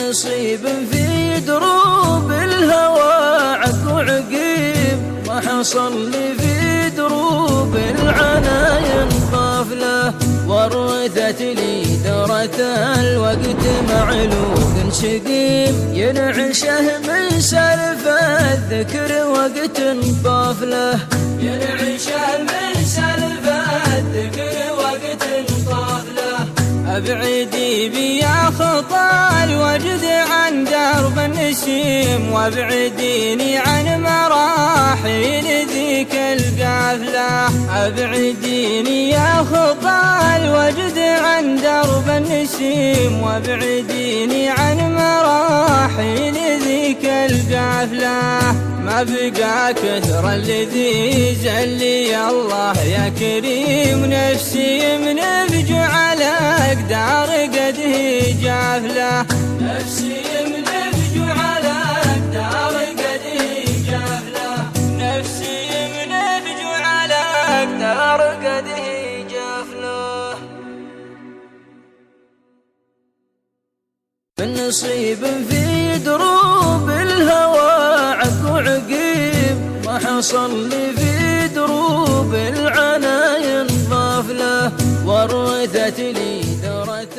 نصيب في دروب الهوى عق وعقيب، ما حصل لي في دروب العناين قافله، ورثت لي درة الوقت معلوق شقيم، ينعشه من سلف الذكر وقت قافله، ينعشه من سلف الذكر وقت قافله. ابعدي بي يا خطى الوجد عن درب النسيم، وابعديني عن مراحل ذيك القافله، ابعديني يا خطى الوجد عن درب النسيم، وابعديني عن مراحل ذيك القافله. ما بقى كثر الذي زلي الله يا كريم، نفسي من على أقدار قده جافله، نفسي من على أقدار قده جافله، نفسي من على أقدار قده جافله. من نصيب في دروب الهوى عق وعقيب، ما حصل لي في دروب العناين ضافله، ورثت لي درة